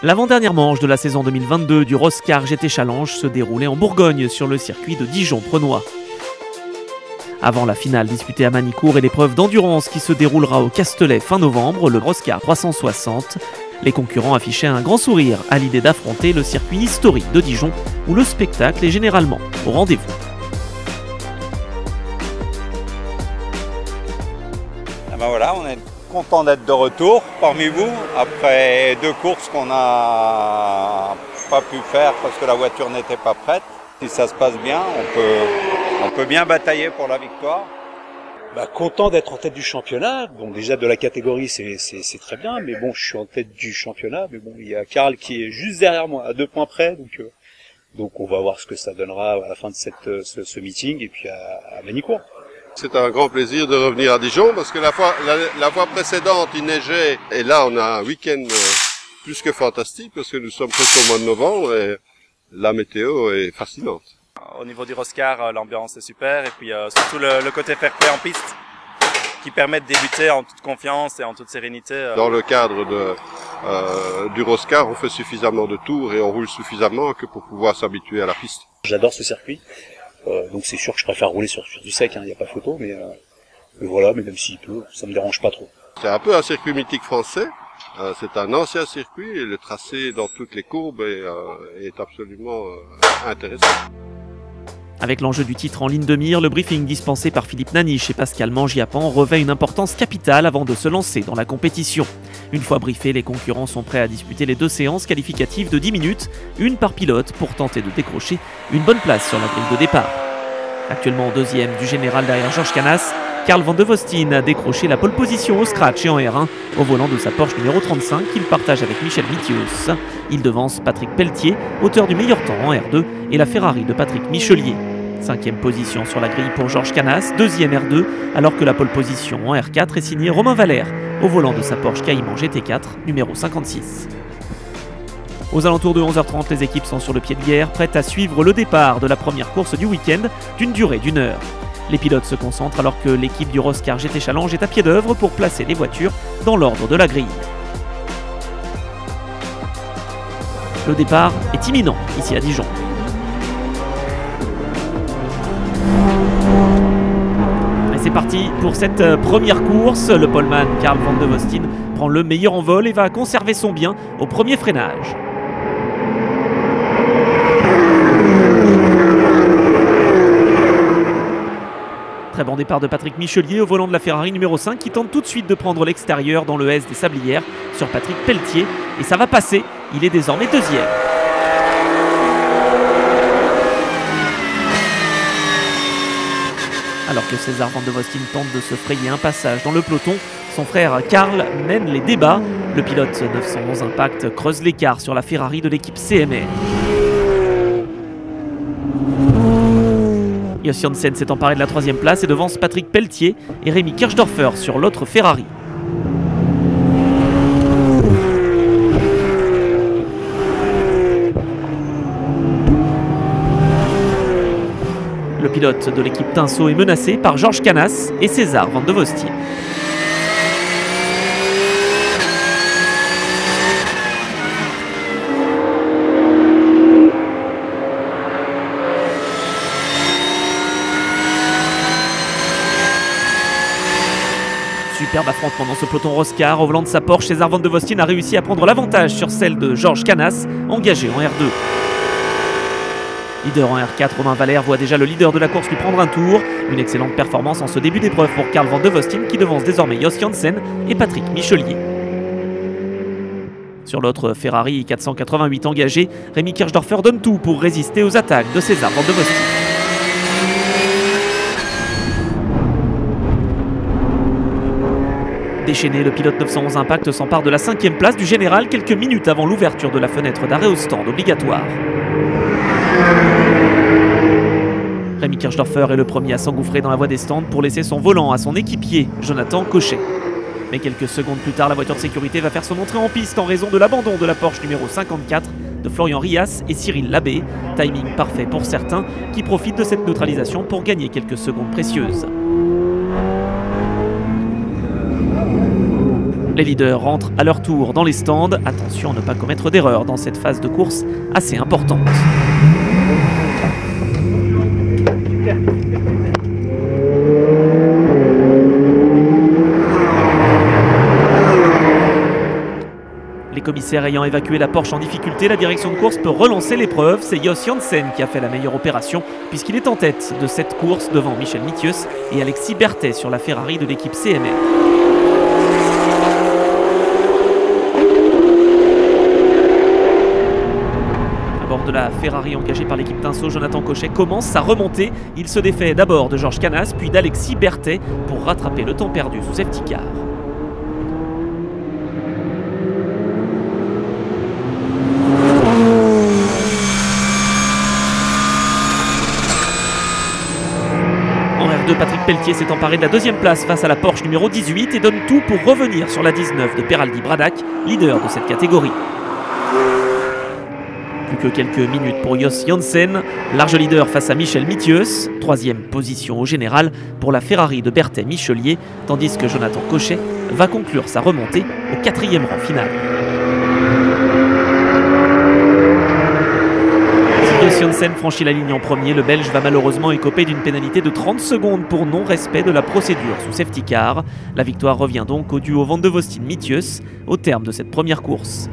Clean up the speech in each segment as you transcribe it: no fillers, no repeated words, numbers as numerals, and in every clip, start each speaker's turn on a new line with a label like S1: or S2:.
S1: L'avant-dernière manche de la saison 2022 du Roscar GT Challenge se déroulait en Bourgogne sur le circuit de Dijon-Prenois. Avant la finale disputée à Manicourt et l'épreuve d'endurance qui se déroulera au Castellet fin novembre, le Roscar 360, les concurrents affichaient un grand sourire à l'idée d'affronter le circuit historique de Dijon où le spectacle est généralement au rendez-vous.
S2: Ben voilà, on est content d'être de retour parmi vous après 2 courses qu'on n'a pas pu faire parce que la voiture n'était pas prête. Si ça se passe bien, on peut bien batailler pour la victoire.
S3: Content d'être en tête du championnat. Bon, déjà de la catégorie c'est très bien, mais bon, je suis en tête du championnat, mais bon, il y a Karl qui est juste derrière moi à 2 points près, donc on va voir ce que ça donnera à la fin de ce meeting et puis à Manicourt.
S4: C'est un grand plaisir de revenir à Dijon parce que la fois précédente il neigeait et là on a un week-end plus que fantastique parce que nous sommes presque au mois de novembre et la météo est fascinante.
S5: Au niveau du Roscar, l'ambiance est super et puis surtout le côté fair play en piste qui permet de débuter en toute confiance et en toute sérénité.
S4: Dans le cadre du Roscar, on fait suffisamment de tours et on roule suffisamment que pour pouvoir s'habituer à la piste.
S3: J'adore ce circuit. Donc c'est sûr que je préfère rouler sur du sec, il n'y a pas photo, mais voilà, mais même s'il pleut, ça me dérange pas trop.
S4: C'est un peu un circuit mythique français, c'est un ancien circuit et le tracé dans toutes les courbes est absolument intéressant.
S1: Avec l'enjeu du titre en ligne de mire, le briefing dispensé par Philippe Naniche et Pascal Mangiapan revêt une importance capitale avant de se lancer dans la compétition. Une fois briefés, les concurrents sont prêts à disputer les 2 séances qualificatives de 10 minutes, une par pilote pour tenter de décrocher une bonne place sur la grille de départ. Actuellement 2e du général derrière Georges Canas, Karl Van de Vostin a décroché la pole position au scratch et en R1 au volant de sa Porsche numéro 35 qu'il partage avec Michel Vitius. Il devance Patrick Pelletier, auteur du meilleur temps en R2 et la Ferrari de Patrick Michelier. 5e position sur la grille pour Georges Canas, 2e R2, alors que la pole position en R4 est signée Romain Valère, au volant de sa Porsche Cayman GT4 numéro 56. Aux alentours de 11h30, les équipes sont sur le pied de guerre, prêtes à suivre le départ de la première course du week-end d'une durée d'1 heure. Les pilotes se concentrent alors que l'équipe du Roscar GT Challenge est à pied d'œuvre pour placer les voitures dans l'ordre de la grille. Le départ est imminent ici à Dijon. Et c'est parti pour cette première course. Le poleman Karl Van de Vostin prend le meilleur envol et va conserver son bien au premier freinage. Très bon départ de Patrick Michelier au volant de la Ferrari numéro 5 qui tente tout de suite de prendre l'extérieur dans le S des Sablières sur Patrick Pelletier. Et ça va passer, il est désormais 2e. Alors que César Van de Vostin tente de se frayer un passage dans le peloton, son frère Karl mène les débats. Le pilote 911 Impact creuse l'écart sur la Ferrari de l'équipe CMR. Jos Janssen s'est emparé de la 3e place et devance Patrick Pelletier et Rémi Kirchdorfer sur l'autre Ferrari. Le pilote de l'équipe Tinso est menacé par Georges Canas et César Van de Vostin. Superbe affrontement dans ce peloton Roscar. Au volant de sa Porsche, César Van de Vostin a réussi à prendre l'avantage sur celle de Georges Canas, engagé en R2. Leader en R4, Romain Valère voit déjà le leader de la course lui prendre un tour. Une excellente performance en ce début d'épreuve pour Karl Van de Vostin qui devance désormais Jos Janssen et Patrick Michelier. Sur l'autre Ferrari 488 engagé, Rémi Kirchdorfer donne tout pour résister aux attaques de César Van de Vostin. Déchaîné, le pilote 911 Impact s'empare de la 5e place du général quelques minutes avant l'ouverture de la fenêtre d'arrêt au stand obligatoire. Rémi Kirchdorfer est le premier à s'engouffrer dans la voie des stands pour laisser son volant à son équipier, Jonathan Cochet. Mais quelques secondes plus tard, la voiture de sécurité va faire son entrée en piste en raison de l'abandon de la Porsche numéro 54 de Florian Rias et Cyril Labbé. Timing parfait pour certains qui profitent de cette neutralisation pour gagner quelques secondes précieuses. Les leaders rentrent à leur tour dans les stands. Attention à ne pas commettre d'erreur dans cette phase de course assez importante. Les commissaires ayant évacué la Porsche en difficulté, la direction de course peut relancer l'épreuve. C'est Jos Janssen qui a fait la meilleure opération puisqu'il est en tête de cette course devant Michel Mithius et Alexis Berthet sur la Ferrari de l'équipe CMR. À bord de la Ferrari engagée par l'équipe Tinso, Jonathan Cochet commence sa remontée. Il se défait d'abord de Georges Canas puis d'Alexis Berthet pour rattraper le temps perdu sous safety car. Patrick Pelletier s'est emparé de la deuxième place face à la Porsche numéro 18 et donne tout pour revenir sur la 19 de Peraldi Bradac, leader de cette catégorie. Plus que quelques minutes pour Jos Janssen, large leader face à Michel Mithius, troisième position au général pour la Ferrari de Berthet Michelier, tandis que Jonathan Cochet va conclure sa remontée au quatrième rang final. Si Janssen franchit la ligne en premier, le Belge va malheureusement écoper d'une pénalité de 30 secondes pour non-respect de la procédure sous safety car. La victoire revient donc au duo Van de Vostin-Mithius au terme de cette première course.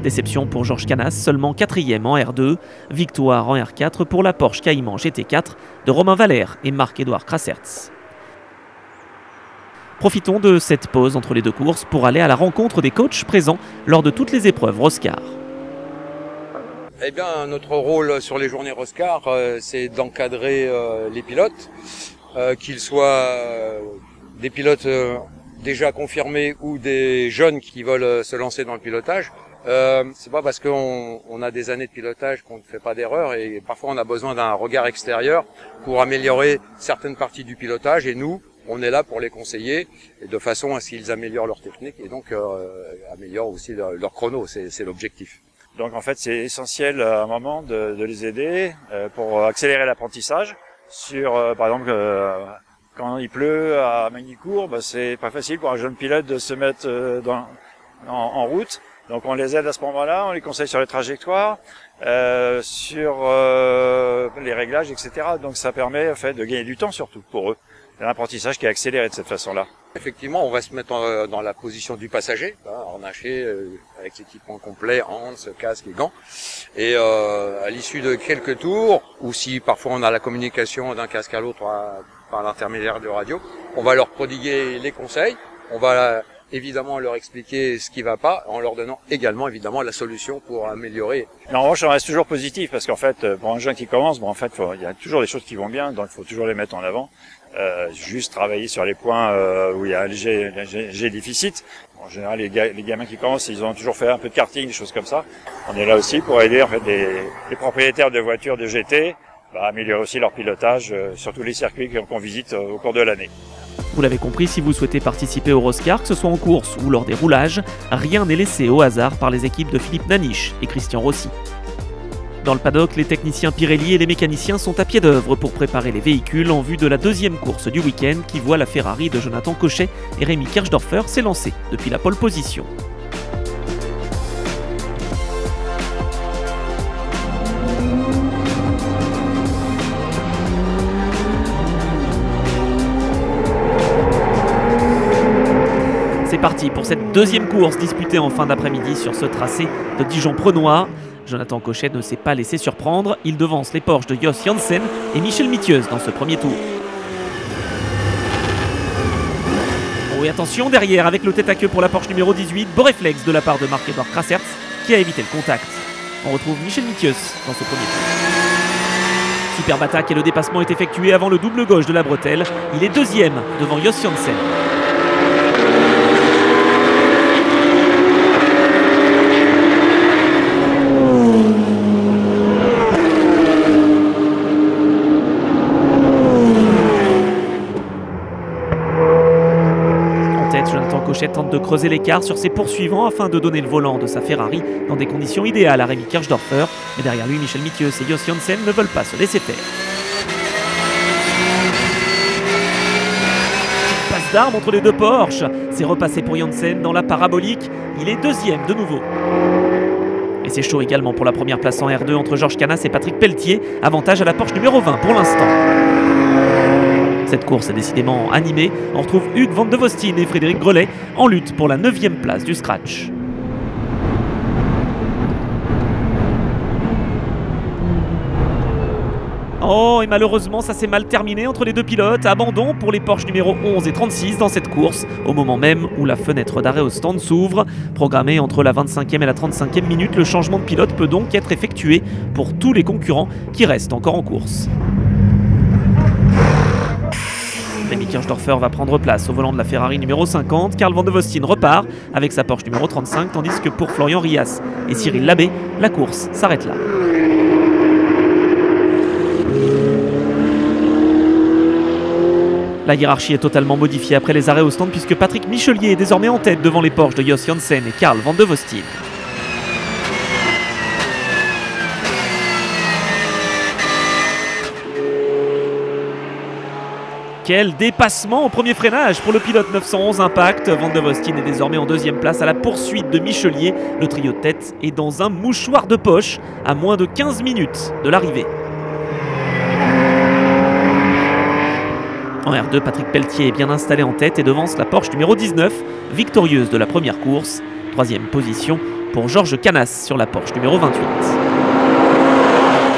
S1: Déception pour Georges Canas, seulement 4e en R2. Victoire en R4 pour la Porsche Cayman GT4 de Romain Valère et Marc-Édouard Crassertz. Profitons de cette pause entre les deux courses pour aller à la rencontre des coachs présents lors de toutes les épreuves Roscar.
S6: Eh bien, notre rôle sur les journées Roscar, c'est d'encadrer les pilotes, qu'ils soient des pilotes déjà confirmés ou des jeunes qui veulent se lancer dans le pilotage. C'est pas parce qu'on a des années de pilotage qu'on ne fait pas d'erreurs et parfois on a besoin d'un regard extérieur pour améliorer certaines parties du pilotage et nous, on est là pour les conseiller et de façon à ce qu'ils améliorent leur technique et donc améliorent aussi leur chrono, c'est l'objectif.
S7: Donc en fait c'est essentiel à un moment de les aider pour accélérer l'apprentissage sur par exemple quand il pleut à Magny-Cours, c'est pas facile pour un jeune pilote de se mettre en route. Donc on les aide à ce moment-là, on les conseille sur les trajectoires, sur les réglages, etc. Donc ça permet en fait de gagner du temps surtout pour eux. C'est un apprentissage qui est accéléré de cette façon-là.
S6: Effectivement, on va se mettre dans la position du passager, harnaché avec l'équipement complet, hands, casque et gants. Et à l'issue de quelques tours, ou si parfois on a la communication d'un casque à l'autre par l'intermédiaire de radio, on va leur prodiguer les conseils, on va évidemment leur expliquer ce qui va pas, en leur donnant également évidemment la solution pour améliorer.
S7: Mais en revanche, on reste toujours positif parce qu'en fait, pour un jeune qui commence, en fait, il y a toujours des choses qui vont bien, donc il faut toujours les mettre en avant. Juste travailler sur les points où il y a un léger déficit. En général, les gamins qui commencent, ils ont toujours fait un peu de karting, des choses comme ça. On est là aussi pour aider en fait les propriétaires de voitures de GT à améliorer aussi leur pilotage sur tous les circuits qu'on visite au cours de l'année.
S1: Vous l'avez compris, si vous souhaitez participer au Roscar, que ce soit en course ou lors des roulages, rien n'est laissé au hasard par les équipes de Philippe Naniche et Christian Rossi. Dans le paddock, les techniciens Pirelli et les mécaniciens sont à pied d'œuvre pour préparer les véhicules en vue de la deuxième course du week-end qui voit la Ferrari de Jonathan Cochet et Rémi Kirchdorfer s'élancer depuis la pole position. C'est parti pour cette deuxième course disputée en fin d'après-midi sur ce tracé de Dijon-Prenois. Jonathan Cochet ne s'est pas laissé surprendre, il devance les Porsche de Jos Janssen et Michel Mithius dans ce premier tour. Oh et attention derrière avec le tête à queue pour la Porsche numéro 18, beau réflexe de la part de Marc-Édouard Crassertz qui a évité le contact. On retrouve Michel Mithius dans ce premier tour. Superbe attaque et le dépassement est effectué avant le double gauche de la bretelle. Il est deuxième devant Jos Janssen. Jonathan Cochet tente de creuser l'écart sur ses poursuivants afin de donner le volant de sa Ferrari dans des conditions idéales à Rémi Kirchdorfer. Mais derrière lui, Michel Mithius et Jos Janssen ne veulent pas se laisser faire. Passe d'armes entre les deux Porsche. C'est repassé pour Janssen dans la parabolique. Il est deuxième de nouveau. Et c'est chaud également pour la première place en R2 entre Georges Canas et Patrick Pelletier. Avantage à la Porsche numéro 20 pour l'instant. Cette course est décidément animée. On retrouve Hugues Van de Vostien et Frédéric Grelet en lutte pour la 9e place du scratch. Oh, et malheureusement, ça s'est mal terminé entre les deux pilotes. Abandon pour les Porsche numéro 11 et 36 dans cette course, au moment même où la fenêtre d'arrêt au stand s'ouvre. Programmé entre la 25e et la 35e minute, le changement de pilote peut donc être effectué pour tous les concurrents qui restent encore en course. Rémi Kirchdorfer va prendre place au volant de la Ferrari numéro 50. Carl Van de Vostien repart avec sa Porsche numéro 35, tandis que pour Florian Rias et Cyril Labbé, la course s'arrête là. La hiérarchie est totalement modifiée après les arrêts au stand puisque Patrick Michelier est désormais en tête devant les Porsche de Jos Janssen et Carl Van de Vostien. Quel dépassement au premier freinage pour le pilote 911 Impact. Van de Vostien est désormais en deuxième place à la poursuite de Michelier. Le trio de tête est dans un mouchoir de poche à moins de 15 minutes de l'arrivée. En R2, Patrick Pelletier est bien installé en tête et devance la Porsche numéro 19, victorieuse de la première course. Troisième position pour Georges Canas sur la Porsche numéro 28.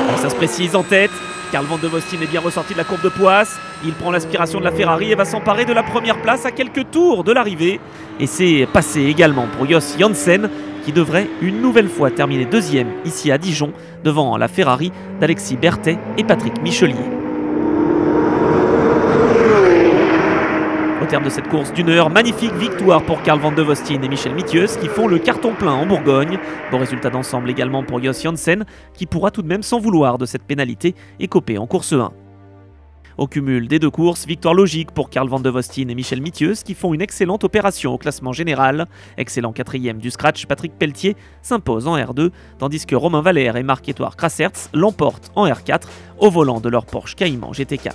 S1: Alors ça se précise en tête. Carl Van de Vostien est bien ressorti de la courbe de Poisse. Il prend l'aspiration de la Ferrari et va s'emparer de la première place à quelques tours de l'arrivée. Et c'est passé également pour Jos Janssen qui devrait une nouvelle fois terminer deuxième ici à Dijon devant la Ferrari d'Alexis Berthet et Patrick Michelier. Au terme de cette course d'une heure, magnifique victoire pour Carl Van de Vostien et Michel Mithieu qui font le carton plein en Bourgogne. Bon résultat d'ensemble également pour Jos Janssen qui pourra tout de même s'en vouloir de cette pénalité écopée en course 1. Au cumul des deux courses, victoire logique pour Carl Van de Vostien et Michel Mithieu qui font une excellente opération au classement général. Excellent quatrième du scratch, Patrick Pelletier s'impose en R2 tandis que Romain Valère et Marc-Édouard Krassertz l'emportent en R4 au volant de leur Porsche Cayman GT4.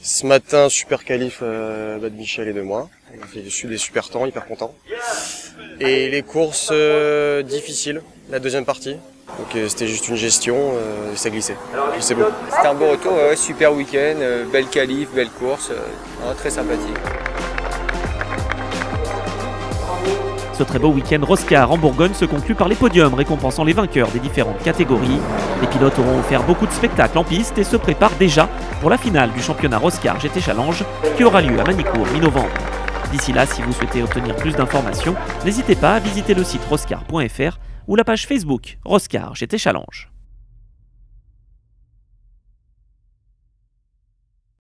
S8: Ce matin, super qualif de Michel et de moi. On a fait des super temps, hyper content. Et les courses difficiles, la deuxième partie. Donc c'était juste une gestion, ça glissait. C'est beau.
S9: C'était un beau retour, ouais, super week-end, belle qualif, belle course, très sympathique.
S1: Ce très beau week-end Roscar en Bourgogne se conclut par les podiums récompensant les vainqueurs des différentes catégories. Les pilotes auront offert beaucoup de spectacles en piste et se préparent déjà pour la finale du championnat Roscar GT Challenge qui aura lieu à Manicourt mi-novembre. D'ici là, si vous souhaitez obtenir plus d'informations, n'hésitez pas à visiter le site roscar.fr ou la page Facebook Roscar GT Challenge.